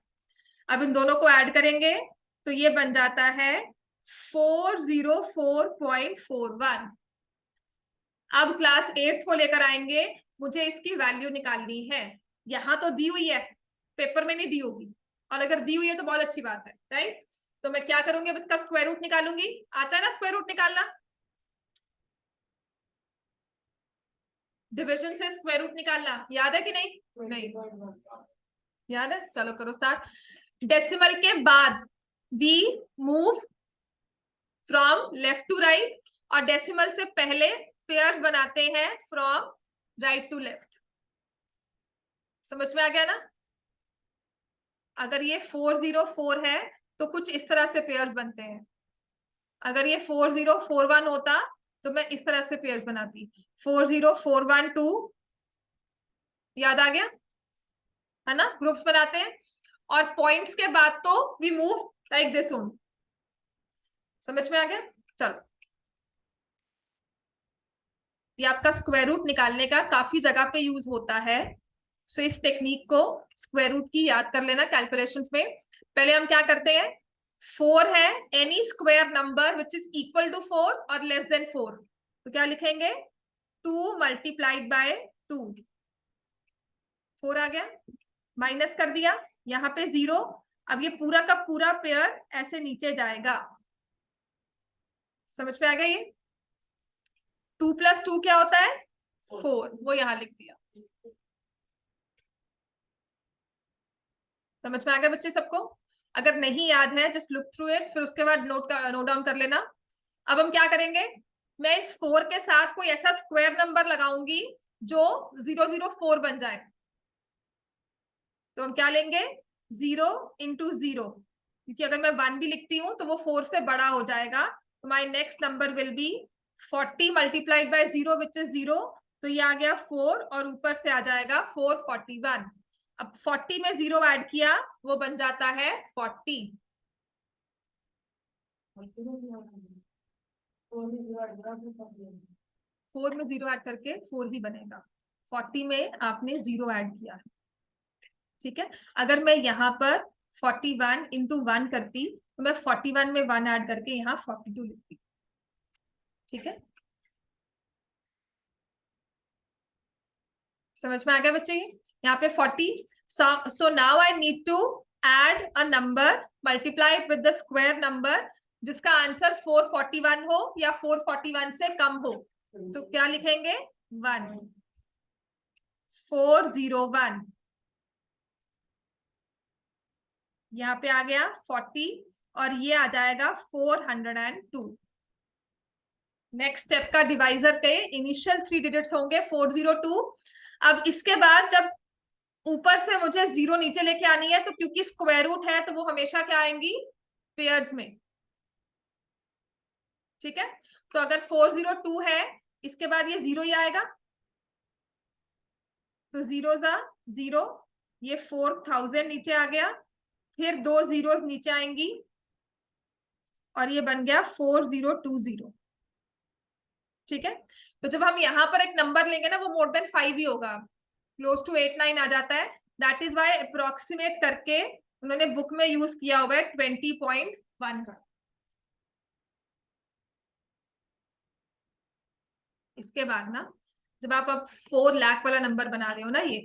Speaker 1: अब इन दोनों को ऐड करेंगे तो ये बन जाता है 404.41। अब क्लास 8 को लेकर आएंगे, मुझे इसकी वैल्यू निकालनी है। यहां तो दी हुई है, पेपर में नहीं दी होगी, और अगर दी हुई है तो बहुत अच्छी बात है, राइट। तो मैं क्या करूंगी? अब इसका स्क्वायर रूट निकालूंगी। आता है ना स्क्वायर रूट निकालना? डिविजन से स्क्वायर रूट निकालना याद है कि नहीं? नहीं याद है? चलो करो स्टार्ट। डेसिमल के बाद we move from left to right, और डेसिमल से पहले पेयर्स बनाते हैं फ्रॉम राइट टू लेफ्ट। समझ में आ गया ना? अगर ये 404 है तो कुछ इस तरह से पेयर्स बनते हैं, अगर ये 4041 होता तो मैं इस तरह से पेयर्स बनाती। 40412, याद आ गया है ना? ग्रुप्स बनाते हैं। और पॉइंट्स के बाद तो we move like this only. समझ में आ गया? चलो, ये आपका स्क्वायर रूट निकालने का काफी जगह पे यूज होता है, सो इस टेक्निक को स्क्वायर रूट की याद कर लेना कैलकुलेशंस में। पहले हम क्या करते हैं, 4 है, any square number which is equal to 4 और लेस देन 4, तो क्या लिखेंगे, 2 मल्टीप्लाइड बाय 2, 4 आ गया, माइनस कर दिया, यहाँ पे 0, अब ये पूरा का पूरा पेयर ऐसे नीचे जाएगा। समझ में आ गया? ये 2 + 2 क्या होता है, 4, वो यहां लिख दिया। समझ में आ गया बच्चे सबको? अगर नहीं याद है जस्ट लुक थ्रू इट, फिर उसके बाद नोट डाउन कर लेना। अब हम क्या करेंगे, मैं इस 4 के साथ कोई ऐसा स्क्वायर नंबर लगाऊंगी जो 004 बन जाए। तो हम क्या लेंगे, 0 × 0, क्योंकि अगर मैं 1 भी लिखती हूँ तो वो 4 से बड़ा हो जाएगा। तो my next number will be 40 multiplied by 0 which is 0, तो ये आ गया 4 और ऊपर से आ जाएगा 441। अब 40 में 0 ऐड किया, वो बन जाता है 40। 4 में 0 ऐड करके 4 ही बनेगा, 40 में आपने 0 ऐड किया है। ठीक है, अगर मैं यहाँ पर 41 × 1 करती तो मैं 41 में 1 ऐड करके यहाँ 42 लिखती। ठीक है, समझ में आ गया बच्चे? यहाँ पे 40, so now I need to add a number multiplied with the square number जिसका आंसर 441 हो या 441 से कम हो, तो क्या लिखेंगे, 1, 401, यहाँ पे आ गया 40 और ये आ जाएगा 402। नेक्स्ट स्टेप का डिवाइजर के इनिशियल 3 डिजिट्स होंगे 402। अब इसके बाद जब ऊपर से मुझे 0 नीचे लेके आनी है, तो क्योंकि स्क्वायर रूट है तो वो हमेशा क्या आएंगी, पेयर्स में। ठीक है, तो अगर 402 है, इसके बाद ये 0 ही आएगा, तो 0 ज़ा 0, ये 4000 नीचे आ गया, फिर 2 0 नीचे आएंगी और ये बन गया 4020। ठीक है, तो जब हम यहाँ पर एक नंबर लेंगे ना, वो मोर देन 5 ही होगा, क्लोज टू 8 9 आ जाता है। दैट इज वाई अप्रोक्सीमेट करके उन्होंने बुक में यूज किया हुआ है 20.1 का। इसके बाद ना, जब आप अब 4 लाख वाला नंबर बना रहे हो ना ये,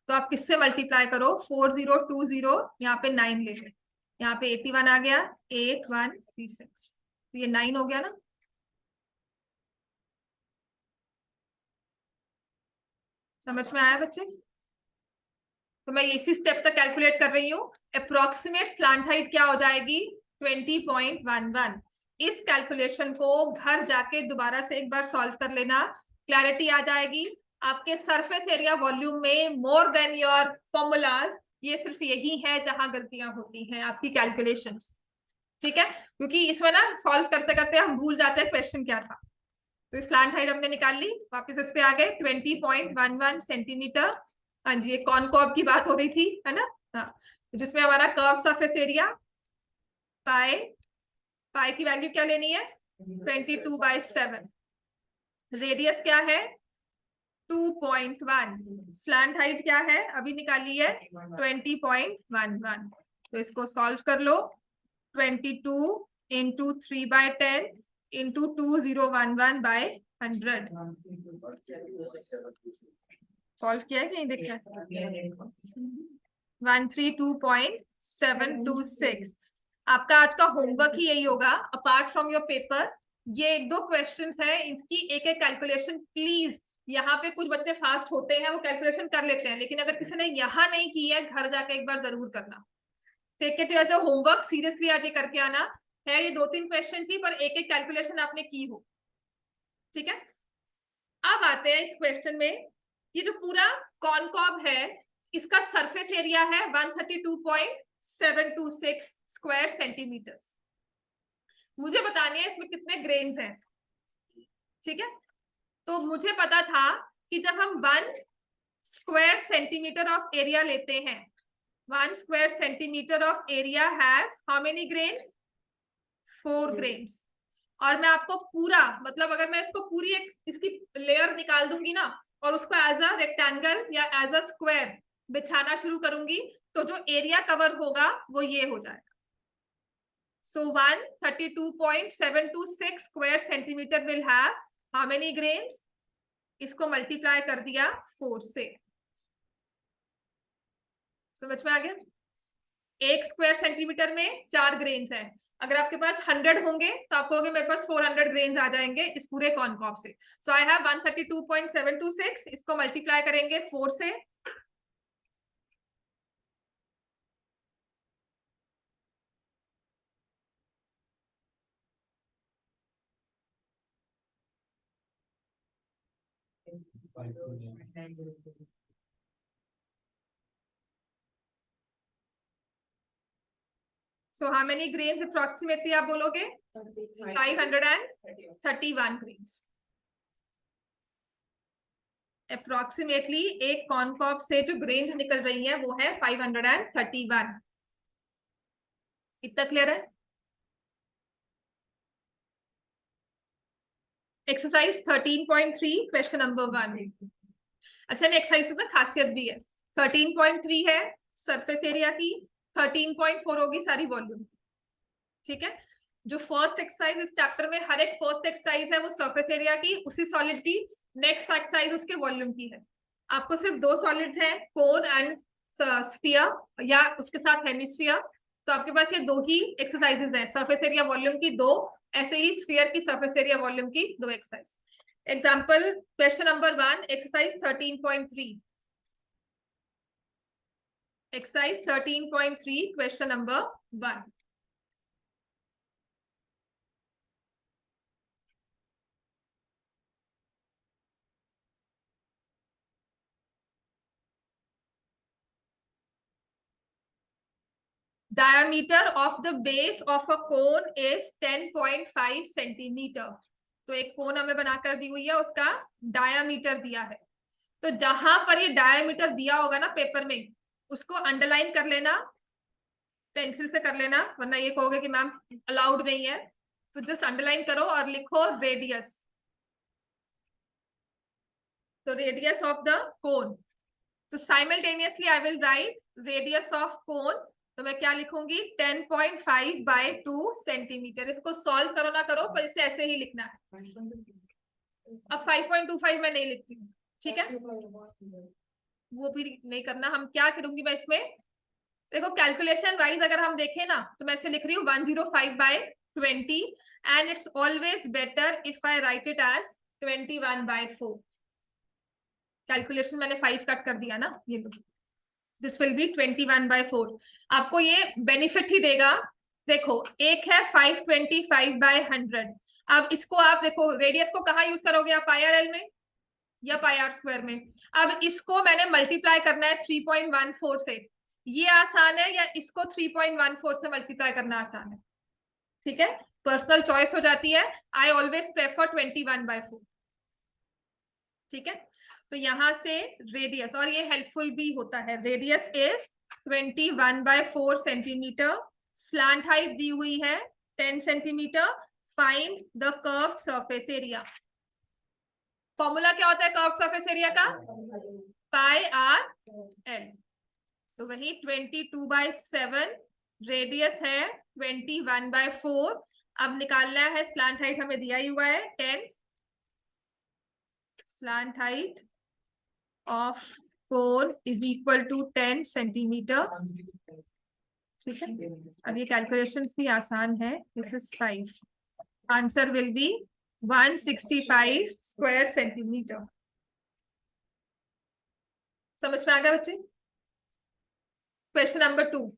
Speaker 1: तो आप किससे मल्टीप्लाई करो, 4020, यहाँ पे 9 ले लो, यहाँ पे 81 आ गया, 8136, तो ये 9 हो गया ना। समझ में आया बच्चे? तो मैं इसी स्टेप तक कैलकुलेट कर रही हूँ। अप्रोक्सीमेट स्लांट हाइट क्या हो जाएगी, 20.11। इस कैलकुलेशन को घर जाके दोबारा से एक बार सॉल्व कर लेना, क्लैरिटी आ जाएगी। आपके सरफेस एरिया वॉल्यूम में मोर देन योर फॉर्मूलाज, ये सिर्फ यही है जहां गलतियां होती हैं आपकी कैलकुलेशंस। ठीक है, क्योंकि इसमें ना सॉल्व करते करते हम भूल जाते हैं क्वेश्चन क्या था। तो स्लांट हाइट हमने निकाल ली, वापस इस पे आ गए 20.11 सेंटीमीटर। हाँ जी, ये कॉनकॉर्ड की बात हो रही थी, है ना? हाँ, जिसमें हमारा कर्व सरफेस एरिया पाई, पाई की वैल्यू क्या लेनी है, 22/7। रेडियस क्या है, 2.1। स्लैंट हाइट क्या है, अभी निकाली है 20.11। तो इसको सॉल्व कर लो, 22 × 3/10 × 2011/100। सॉल्व किया है कि नहीं, देखा 132.726। आपका आज का होमवर्क ही यही होगा, अपार्ट फ्रॉम योर पेपर। ये 1-2 क्वेश्चंस है, इसकी एक एक कैलकुलेशन प्लीज, यहाँ पे कुछ बच्चे फास्ट होते हैं वो कैलकुलेशन कर लेते हैं, लेकिन अगर किसी ने यहाँ नहीं की है, घर जाके एक बार जरूर करना। Take it as a homework, seriously आज ये करके आना है। ये 2-3 क्वेश्चन ही, पर एक एक कैलकुलेशन आपने की हो। ठीक है, अब आते हैं इस क्वेश्चन में। ये जो पूरा कॉनकॉब है, इसका सरफेस एरिया है 132.726 स्क्वायर सेंटीमीटर्स। मुझे बतानी है इसमें कितने ग्रेन्स हैं। ठीक है, तो मुझे पता था कि जब हम 1 स्क्वायर सेंटीमीटर ऑफ एरिया लेते हैं, 1 square centimeter of area has how many grains? 4 grains. और मैं आपको पूरा मतलब अगर मैं इसको पूरी एक इसकी लेयर निकाल दूंगी ना और उसको एज अ रेक्टेंगल या एज अ स्क्वायर बिछाना शुरू करूंगी तो जो एरिया कवर होगा वो ये हो जाएगा. So 132.726 square centimeter will have how many grains? इसको मल्टीप्लाई कर दिया 4 से. समझ में आ गया? 1 स्क्वायर सेंटीमीटर में 4 ग्रेन्स हैं. अगर आपके पास 100 होंगे तो आप कहोगे मेरे पास 400 ग्रेन्स आ जाएंगे इस पूरे कॉर्नकॉब से. सो आई हैव 132.726. इसको मल्टीप्लाई करेंगे 4 से. So how many grains approximately आप बोलोगे? 531 grains. Approximately एक कॉर्नकॉब से जो ग्रेन्स निकल रही हैं वो है 531. इतना क्लियर है? Exercise 13.3 question number 1. अच्छा ने एक्सरसाइज में खासियत भी है. 13.3 है सरफेस एरिया की, 13.4 होगी सारी वॉल्यूम. ठीक है. जो फर्स्ट एक्सरसाइज इस चैप्टर में हर एक फर्स्ट एक्सरसाइज है वो सरफेस एरिया की, उसी सॉलिड की. नेक्स्ट एक्सरसाइज उसके वॉल्यूम की है. आपको सिर्फ 2 सॉलिड्स हैं, कोन एंड स्फीयर या उसके साथ हेमिस्फीयर. तो आपके पास ये 2 ही एक्सरसाइजेस हैं, सरफेस एरिया वॉल्यूम की 2, ऐसे ही स्फीयर की सरफेस एरिया वॉल्यूम की 2 exercise. Example question number 1 exercise 13.3. Exercise 13.3 question number 1. diameter of the base of a cone is 10.5 centimetre. तो एक कोन हमें बनाकर दी हुई है, उसका डायामीटर दिया है. तो जहां पर ये डायामीटर दिया होगा ना पेपर में, उसको अंडरलाइन कर लेना, पेंसिल से कर लेना, वरना ये कहोगे कि मैम अलाउड नहीं है. तो जस्ट अंडरलाइन करो और लिखो रेडियस. तो रेडियस ऑफ द कोन. तो simultaneously I will write radius of cone. तो मैं क्या लिखूंगी? 10.5 बाय 2 सेंटीमीटर. इसको सॉल्व करो ना करो पर इसे ऐसे ही लिखना है. अब 5.25 मैं नहीं लिखती हूँ. ठीक है, वो भी नहीं करना. हम क्या करूंगी मैं इसमें, देखो कैलकुलेशन वाइज अगर हम देखें ना तो मैं इसे लिख रही हूँ 105 by 20 and it's always better if I write it as 21 by 4. Calculation मैंने 5 कट कर दिया ना, ये लो. This will be 21 by 4. आपको ये बेनिफिट ही देगा. देखो एक है 525 बाय 100. अब इसको आप देखो रेडियस को कहाँ यूज करोगे आप? पाई आर एल में या पाई आर स्क्वायर में. अब इसको मैंने मल्टीप्लाई करना है 3.14 से. ये आसान है या इसको 3.14 से मल्टीप्लाई करना आसान है? ठीक है, पर्सनल चॉइस हो जाती है. I always prefer 21 by 4. ठीक है, तो यहां से रेडियस, और ये हेल्पफुल भी होता है, radius is 21 by 4 centimeter. Slant height दी हुई है 10 centimeter. Find the curved surface area. Formula क्या होता है कर्व्ड सरफेस एरिया का? Pi are l. तो वही 22 बाय 7, रेडियस है 21 बाय 4. अब निकालना है स्लैंट हाइट, हमें दिया ही हुआ है 10. slant height of cone is equal to 10 centimetre. ठीक है, अब ये कैलकुलेशंस भी आसान है. This is 5. Answer will be 165 square centimetre. समझ में आ गया बच्चे? Question number 2.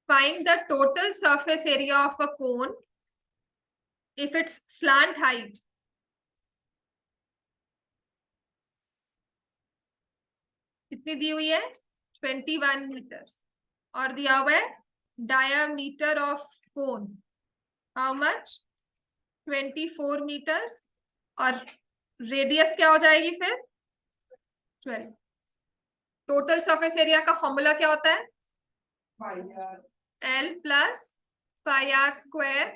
Speaker 1: Find the total surface area of a cone if its slant height कितनी दी हुई है 21 मीटर्स, और दिया हुआ है diameter of cone how much 24 meters, और रेडियस क्या हो जाएगी फिर 12। टोटल सरफेस एरिया का फॉर्मूला क्या होता है L plus pi are square,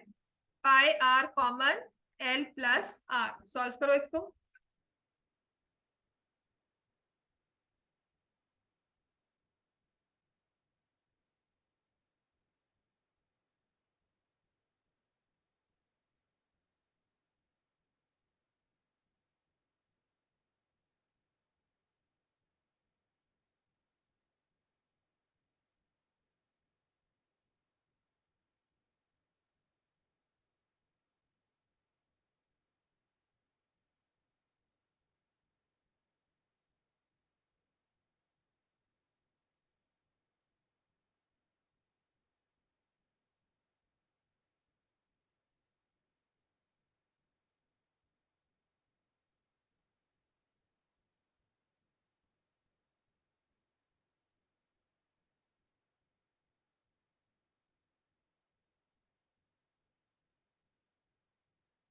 Speaker 1: pi are common, L plus R. Solve करो इसको।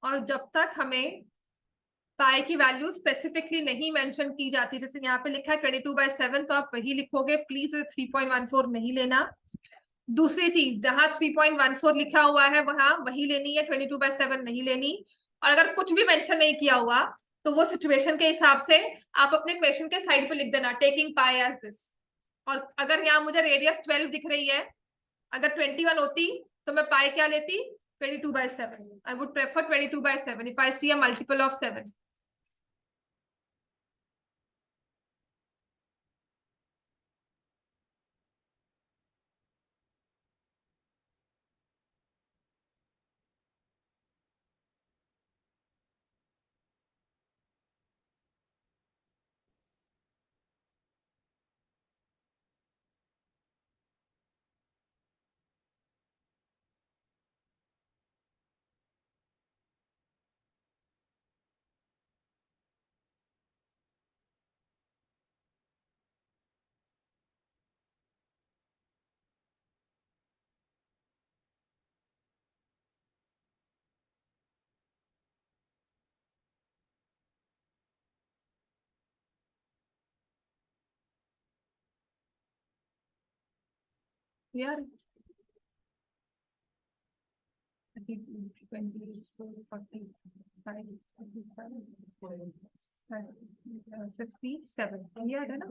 Speaker 1: और जब तक हमें पाई की वैल्यू स्पेसिफिकली नहीं मेंशन की जाती, जैसे यहाँ पे लिखा है 22/7, तो आप वही लिखोगे, प्लीज 3.14 नहीं लेना। दूसरी चीज, जहां 3.14 लिखा हुआ है वहां वही लेनी है, 22/7 नहीं लेनी। और अगर कुछ भी मेंशन नहीं किया हुआ तो वो सिचुएशन के हिसाब से आप अपने क्वेश्चन के साइड पे लिख देना, टेकिंग पाई एज दिस। और अगर यहाँ मुझे रेडियस 12 दिख रही है, अगर 21 होती तो मैं पाई क्या लेती 22/7। I would prefer 22/7 if I see a multiple of 7. यार 57 याद है ना,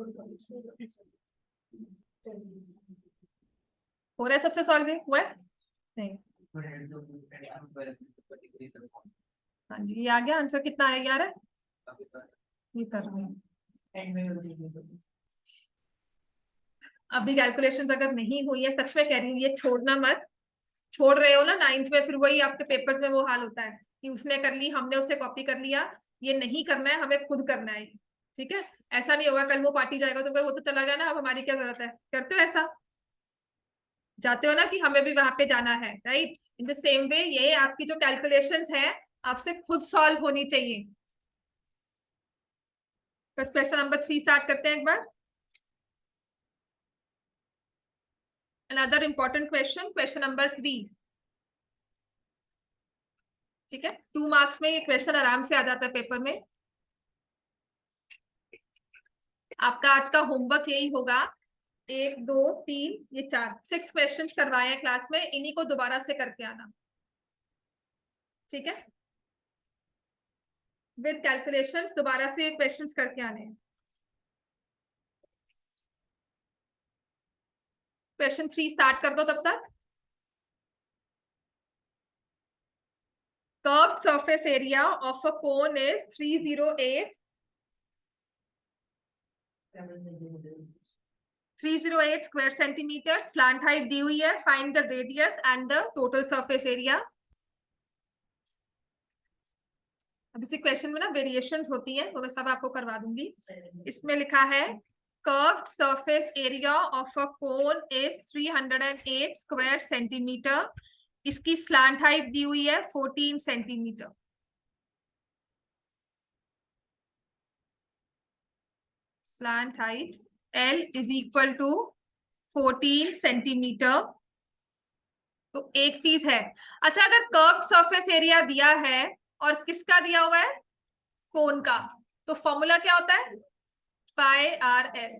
Speaker 1: हो रहा है सबसे सॉल्व हुआ है नहीं? हाँ जी, ये आ गया आंसर। कितना आया 11? ये कर रहे हैं अभी कैलकुलेशंस अगर नहीं हुई है, सच में कह रही हूँ, ये छोड़ना मत। छोड़ रहे हो ना 9th में, फिर वही आपके पेपर्स में वो हाल होता है कि उसने कर ली, हमने उसे कॉपी कर लिया। ये नहीं करना है, हमें खुद करना है, ठीक है? ऐसा नहीं होगा कल वो पार्टी जाएगा तो वो तो चला गया ना, अब हमारी क्या जरूरत है। करते हो ऐसा? जाते हो ना कि हमें भी वहां पे जाना है, right? In the same way ये आपकी जो कैलकुलेशंस है आपसे खुद सॉल्व होनी चाहिए। बस क्वेश्चन नंबर 3 स्टार्ट करते हैं एक बार। Another important question, question number 3। ठीक है, 2 मार्क्स में ये क्वेश्चन आराम से आ जाता है पेपर में। आपका आज का होमवर्क यही होगा, 1 2 3 ये 6 क्वेश्चन करवाए हैं क्लास में, इन्हीं को दोबारा से करके आना, ठीक है? विद कैलकुलेशंस दोबारा से क्वेश्चंस करके आने हैं। क्वेश्चन 3 स्टार्ट कर दो तब तक। Curved surface area of a cone is 308 square centimeters. Slant height दी हुई है, find the radius and the total surface area. अब इसी क्वेश्चन में ना वेरिएशंस होती हैं, वो मैं सब आपको करवा दूंगी। इसमें लिखा है curved surface area of a cone is 308 square centimeter. इसकी slant height दी हुई है 14 centimeter. Slant height L is equal to 14 centimeter. तो एक चीज है। अच्छा, अगर कर्व्ड सरफेस एरिया दिया है और किसका दिया हुआ है, कोन का, तो फॉर्मूला क्या होता है, पाई आर एल,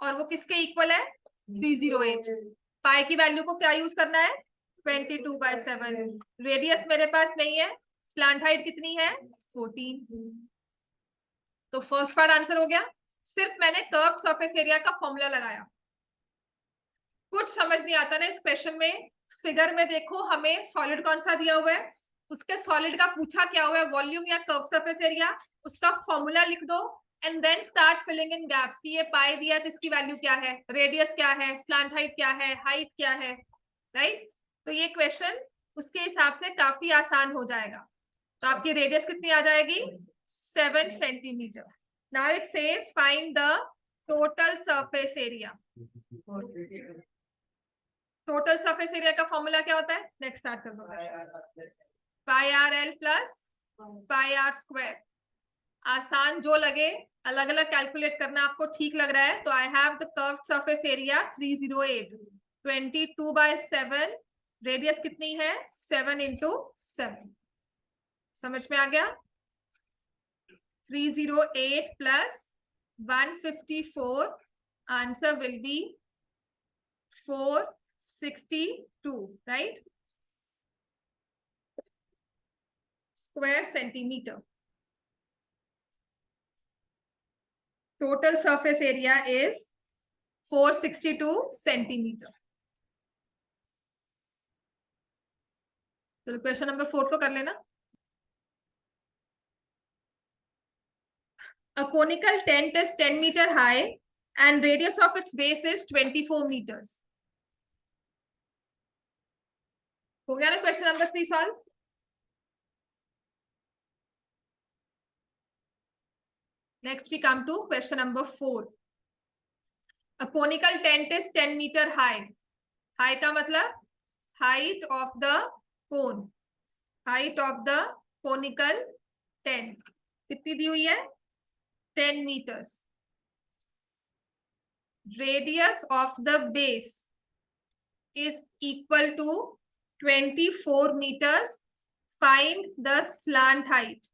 Speaker 1: और वो किसके इक्वल है, 308। पाई की वैल्यू को क्या यूज करना है, 22/7। रेडियस मेरे पास नहीं है, स्लैंट हाइट कितनी है, 14। तो फर्स्ट पार्ट आंसर हो गया। सिर्फ मैंने कर्व्ड सरफेस एरिया का फॉर्मूला लगाया। कुछ समझ नहीं आता ना इस क्वेश्चन में। फिगर में देखो हमें सॉलिड कौन सा दिया हुआ है, उसके सॉलिड का पूछा क्या हुआ है, वॉल्यूम या कर्व सरफेस एरिया, उसका फॉर्मूला लिख दो and then start filling in gaps कि ये पाई दिया तो इसकी वैल्यू क्या है, रेडियस क्या है, स्लैंट हाइट क्या है, हाइट क्या है, राइट। तो ये क्वेश्चन उसके हिसाब से काफी आसान हो जाएगा। तो आपकी रेडियस कितनी आ जाएगी, 7 centimeter. Now it says find the total surface area. Total surface area का फॉर्मूला क्या होता है, नेक्स्ट स्टार्ट कर दो, pi R L plus pi are square. आसान जो लगे, अलग अलग कैलकुलेट करना आपको ठीक लग रहा है। तो I have the curved surface area 308, 22/7। Radius कितनी है, 7 into 7। समझ में आ गया। 308 plus 154, answer will be 462, right? Square centimeter. Total surface area is 462 centimeter. चलो क्वेश्चन नंबर 4 को कर लेना। A conical tent is 10 meter high and radius of its base is 24 meters. हो गया ना question number 3 solve. Next we come to question number 4. A conical tent is 10 meter high. High का मतलब height of the cone. Height of the conical tent कितनी दी हुई है, 10 meters. Radius of the base is equal to 24 meters. Find the slant height.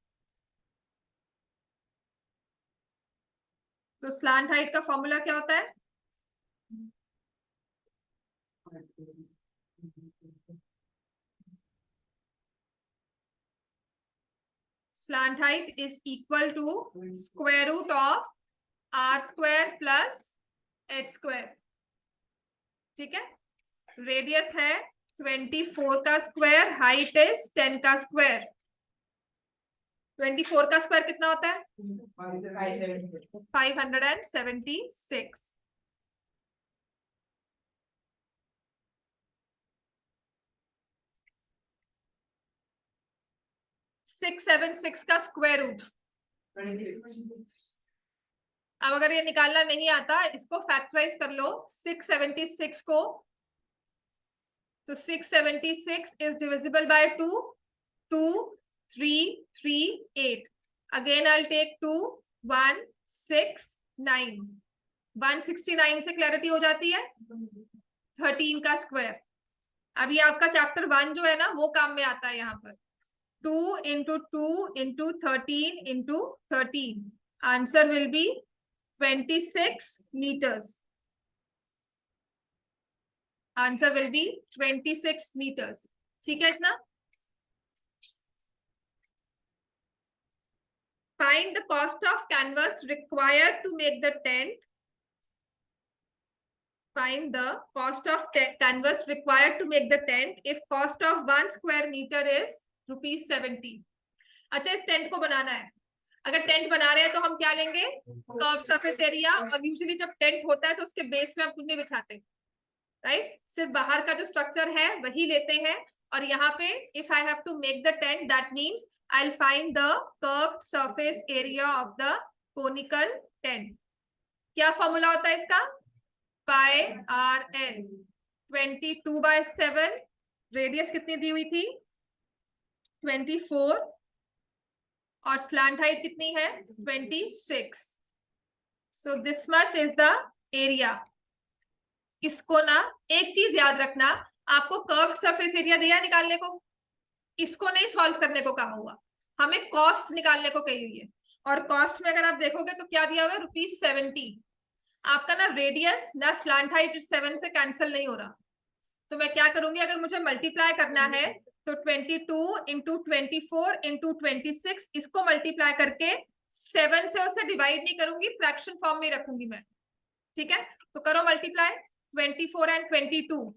Speaker 1: तो slant height का formula क्या होता है, slant height is equal to square root of r square plus h square। ठीक है, रेडियस है 24 का स्क्वायर, हाइट इज 10 का स्क्वायर। 24 का स्क्वायर कितना होता है, 576। 676 का स्क्वायर रूट। अब अगर ये निकालना नहीं आता, इसको फैक्टराइज कर लो 676 को। तो 676 is divisible by 2, 2, 3, 3, 8. Again I'll take 2, 1, 6, 9. 169 से क्लैरिटी हो जाती है, 13 का स्क्वायर। अभी आपका चैप्टर 1 जो है ना वो काम में आता है यहाँ पर। 2 into 2 into 13 into 13. Answer will be 26 meters. Answer will be 26 meters. ठीक है इतना। Find the cost of canvas required to make the tent. Find the cost of canvas required to make the tent if cost of 1 square meter is ₹70। अच्छा, इस tent को बनाना है। अगर tent बना रहे हैं तो हम क्या लेंगे, कर्व सरफेस एरिया। और यूजुअली जब टेंट होता है तो उसके बेस में हम कुछ नहीं बिछाते, राइट। सिर्फ बाहर का जो स्ट्रक्चर है वही लेते हैं। और यहाँ पे if I have to make the tent, that means I will find the curved surface area of the conical tent. क्या फॉर्मूला होता है इसका, पाई आर एल। 22/7। रेडियस कितनी दी हुई थी, 24। और स्लैंट हाइट कितनी है, 26। So this much is the area. इसको ना एक चीज याद रखना, आपको कर्व्ड सरफेस एरिया दिया निकालने को, इसको नहीं सॉल्व करने को कहा हुआ, हमें कॉस्ट निकालने को कही हुई है। और कॉस्ट में अगर आप देखोगे तो क्या दिया हुआ है, ₹70। आपका ना रेडियस ना स्लांट हाइट 7 से कैंसिल नहीं हो रहा, तो मैं क्या करूंगी, अगर मुझे मल्टीप्लाई करना है तो 22 इंटू 24 इंटू 26, इसको मल्टीप्लाई करके 7 से उसे डिवाइड नहीं करूंगी, फ्रैक्शन फॉर्म में रखूंगी मैं। ठीक है, तो करो मल्टीप्लाई 24 एंड 22।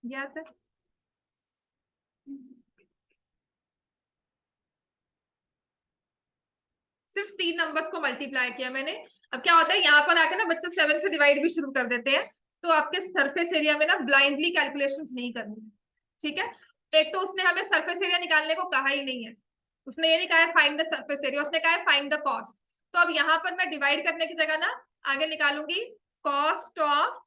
Speaker 1: याद है, सिर्फ 3 नंबर्स को मल्टीप्लाई किया मैंने। अब क्या होता है, यहाँ पर आके ना बच्चे 7 से डिवाइड भी शुरू कर देते हैं, तो आपके सरफेस एरिया में ना ब्लाइंडली कैलकुलेशंस नहीं करनी। ठीक है, एक तो उसने हमें सरफेस एरिया निकालने को कहा ही नहीं है, उसने ये नहीं कहा है फाइंड द सरफेस एरिया, उसने कहा है फाइंड द कॉस्ट। तो अब यहाँ पर मैं डिवाइड करने की जगह ना आगे निकालूंगी कॉस्ट ऑफ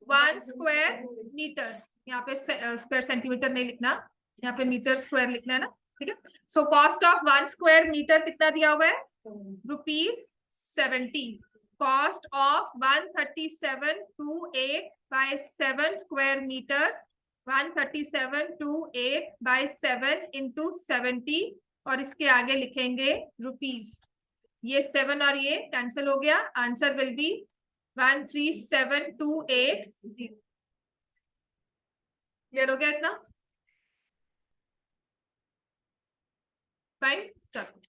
Speaker 1: 1 स्क्वायर मीटर्स। यहाँ पे स्क्वायर सेंटीमीटर नहीं लिखना, यहाँ पे मीटर स्क्वायर लिखना है ना। ठीक है, so cost of 1 square meter कितना दिया हुआ है, ₹70। Cost of 13728 by 7 square meter, 13728 by 7 into 70, और इसके आगे लिखेंगे रुपीज। ये 7 और ये कैंसिल हो गया, आंसर विल बी 137,280। क्लियर हो गया इतना? फाइन, चलो।